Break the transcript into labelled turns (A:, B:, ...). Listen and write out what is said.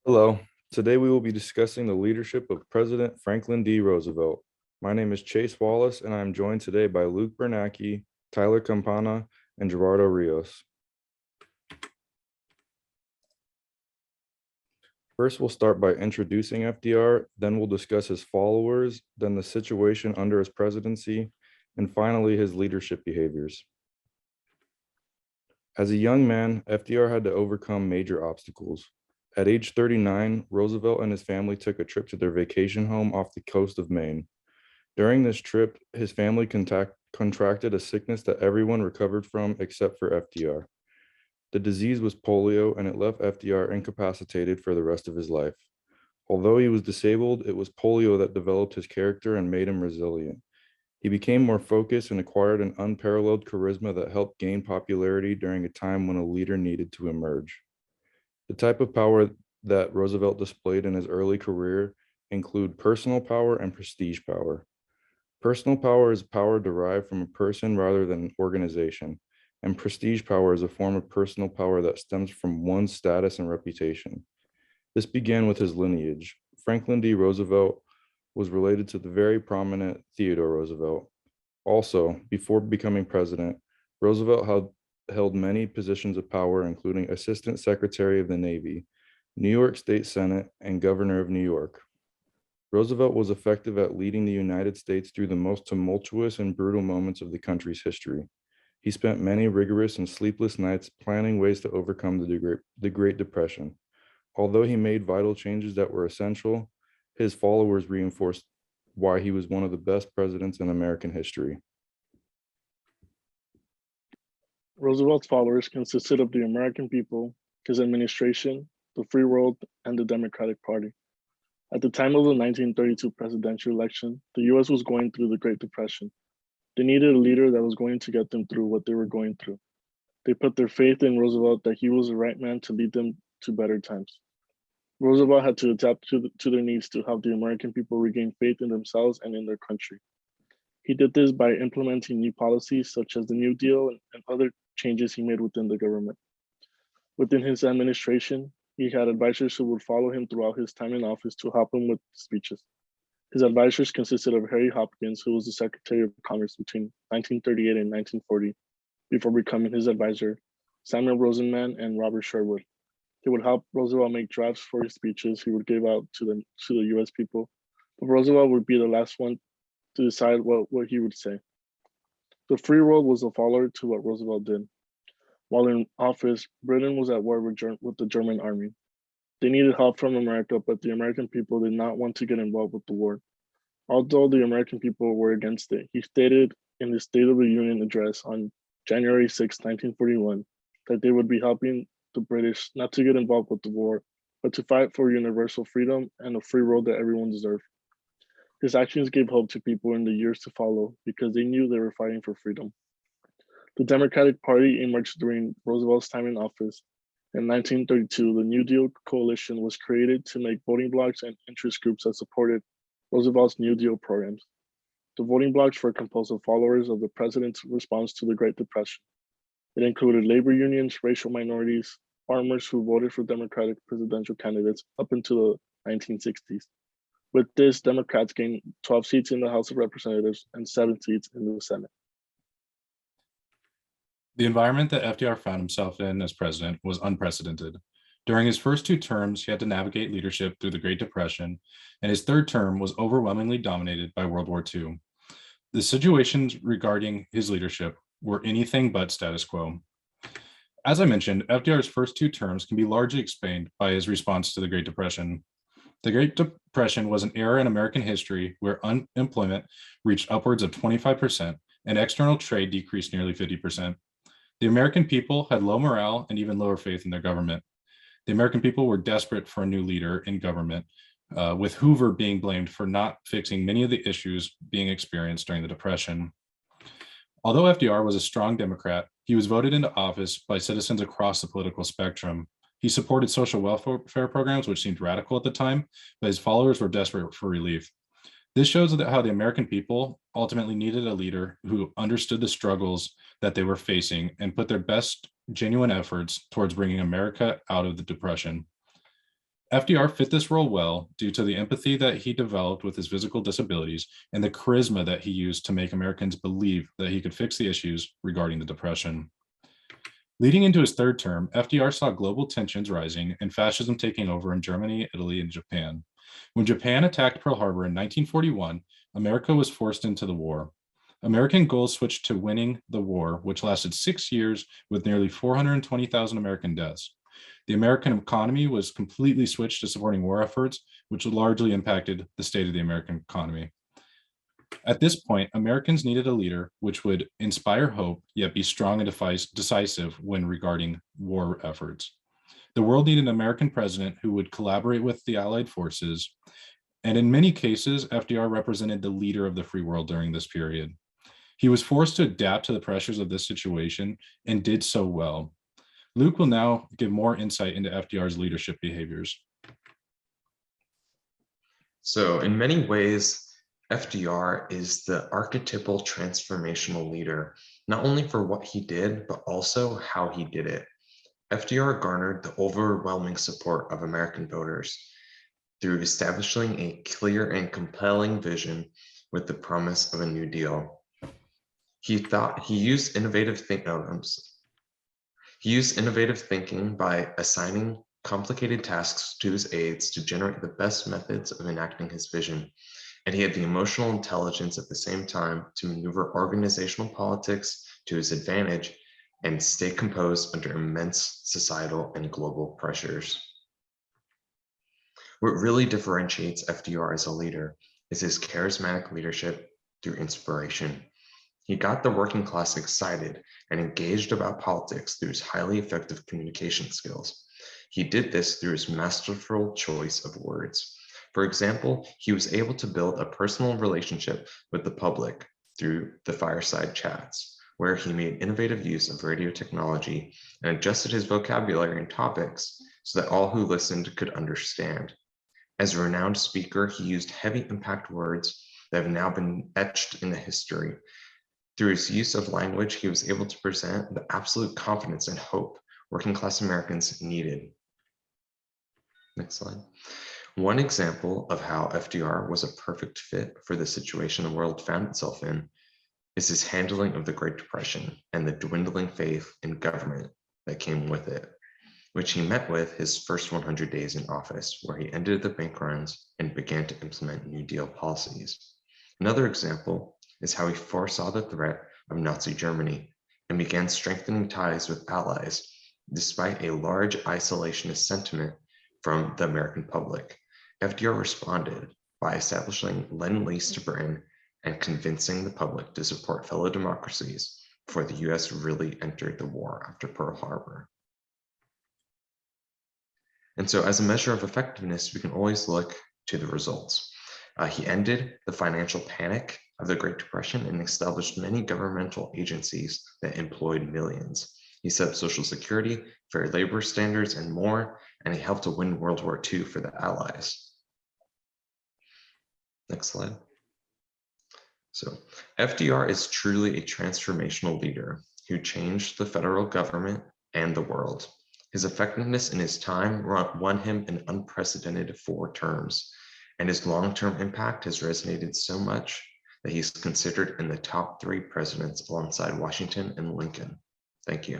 A: Hello. Today we will be discussing the leadership of President Franklin D. Roosevelt. My name is Chase Wallace, and I am joined today by Luke Bernacki, Tyler Campana, and Gerardo Rios. First, we'll start by introducing FDR, then we'll discuss his followers, then the situation under his presidency, and finally his leadership behaviors. As a young man, FDR had to overcome major obstacles. At age 39, Roosevelt and his family took a trip to their vacation home off the coast of Maine. During this trip, his family contracted a sickness that everyone recovered from except for FDR. The disease was polio, and it left FDR incapacitated for the rest of his life. Although he was disabled, it was polio that developed his character and made him resilient. He became more focused and acquired an unparalleled charisma that helped gain popularity during a time when a leader needed to emerge. The type of power that Roosevelt displayed in his early career include personal power and prestige power. Personal power is power derived from a person rather than an organization, and prestige power is a form of personal power that stems from one's status and reputation. This began with his lineage. Franklin D. Roosevelt was related to the very prominent Theodore Roosevelt. Also, before becoming president, Roosevelt held many positions of power, including Assistant Secretary of the Navy, New York State Senate, and Governor of New York. Roosevelt was effective at leading the United States through the most tumultuous and brutal moments of the country's history. He spent many rigorous and sleepless nights planning ways to overcome the Great Depression. Although he made vital changes that were essential, his followers reinforced why he was one of the best presidents in American history.
B: Roosevelt's followers consisted of the American people, his administration, the free world, and the Democratic Party. At the time of the 1932 presidential election, the US was going through the Great Depression. They needed a leader that was going to get them through what they were going through. They put their faith in Roosevelt that he was the right man to lead them to better times. Roosevelt had to adapt to their needs to help the American people regain faith in themselves and in their country. He did this by implementing new policies such as the New Deal and other changes he made within the government. Within his administration, he had advisors who would follow him throughout his time in office to help him with speeches. His advisors consisted of Harry Hopkins, who was the Secretary of Commerce between 1938 and 1940, before becoming his advisor, Samuel Rosenman, and Robert Sherwood. He would help Roosevelt make drafts for his speeches he would give out to the US people, but Roosevelt would be the last one to decide what he would say. The free world was a follower to what Roosevelt did. While in office, Britain was at war with the German army. They needed help from America, but the American people did not want to get involved with the war. Although the American people were against it, he stated in his State of the Union address on January 6, 1941, that they would be helping the British not to get involved with the war, but to fight for universal freedom and a free world that everyone deserved. His actions gave hope to people in the years to follow because they knew they were fighting for freedom. The Democratic Party emerged during Roosevelt's time in office. In 1932, the New Deal coalition was created to make voting blocs and interest groups that supported Roosevelt's New Deal programs. The voting blocs were composed of followers of the president's response to the Great Depression. It included labor unions, racial minorities, farmers who voted for Democratic presidential candidates up into the 1960s. With this, Democrats gained 12 seats in the House of Representatives and 7 seats in the Senate.
C: The environment that FDR found himself in as president was unprecedented. During his first 2 terms, he had to navigate leadership through the Great Depression, and his 3rd term was overwhelmingly dominated by World War II. The situations regarding his leadership were anything but status quo. As I mentioned, FDR's first 2 terms can be largely explained by his response to the Great Depression. The Great Depression was an era in American history where unemployment reached upwards of 25% and external trade decreased nearly 50%. The American people had low morale and even lower faith in their government. The American people were desperate for a new leader in government, with Hoover being blamed for not fixing many of the issues being experienced during the Depression. Although FDR was a strong Democrat, he was voted into office by citizens across the political spectrum. He supported social welfare programs, which seemed radical at the time, but his followers were desperate for relief. This shows how the American people ultimately needed a leader who understood the struggles that they were facing and put their best genuine efforts towards bringing America out of the Depression. FDR fit this role well due to the empathy that he developed with his physical disabilities and the charisma that he used to make Americans believe that he could fix the issues regarding the Depression. Leading into his third term, FDR saw global tensions rising and fascism taking over in Germany, Italy, and Japan. When Japan attacked Pearl Harbor in 1941, America was forced into the war. American goals switched to winning the war, which lasted 6 years with nearly 420,000 American deaths. The American economy was completely switched to supporting war efforts, which largely impacted the state of the American economy. At this point, Americans needed a leader which would inspire hope, yet be strong and decisive when regarding war efforts. The world needed an American president who would collaborate with the Allied forces, and in many cases, FDR represented the leader of the free world during this period. He was forced to adapt to the pressures of this situation and did so well. Luke will now give more insight into FDR's leadership behaviors.
D: So in many ways, FDR is the archetypal transformational leader, not only for what he did, but also how he did it. FDR garnered the overwhelming support of American voters through establishing a clear and compelling vision with the promise of a New Deal. He used innovative thinking by assigning complicated tasks to his aides to generate the best methods of enacting his vision. And he had the emotional intelligence at the same time to maneuver organizational politics to his advantage and stay composed under immense societal and global pressures. What really differentiates FDR as a leader is his charismatic leadership through inspiration. He got the working class excited and engaged about politics through his highly effective communication skills. He did this through his masterful choice of words. For example, he was able to build a personal relationship with the public through the fireside chats, where he made innovative use of radio technology and adjusted his vocabulary and topics so that all who listened could understand. As a renowned speaker, he used heavy impact words that have now been etched into history. Through his use of language, he was able to present the absolute confidence and hope working class Americans needed. Next slide. One example of how FDR was a perfect fit for the situation the world found itself in is his handling of the Great Depression and the dwindling faith in government that came with it, which he met with his first 100 days in office, where he ended the bank runs and began to implement New Deal policies. Another example is how he foresaw the threat of Nazi Germany and began strengthening ties with allies, despite a large isolationist sentiment from the American public. FDR responded by establishing Lend-Lease to Britain and convincing the public to support fellow democracies before the US really entered the war after Pearl Harbor. And so as a measure of effectiveness, we can always look to the results. He ended the financial panic of the Great Depression and established many governmental agencies that employed millions. He set up Social Security, fair labor standards, and more, and he helped to win World War II for the Allies. Next slide. So FDR is truly a transformational leader who changed the federal government and the world. His effectiveness in his time won him an unprecedented 4 terms, and his long-term impact has resonated so much that he's considered in the top 3 presidents alongside Washington and Lincoln. Thank you.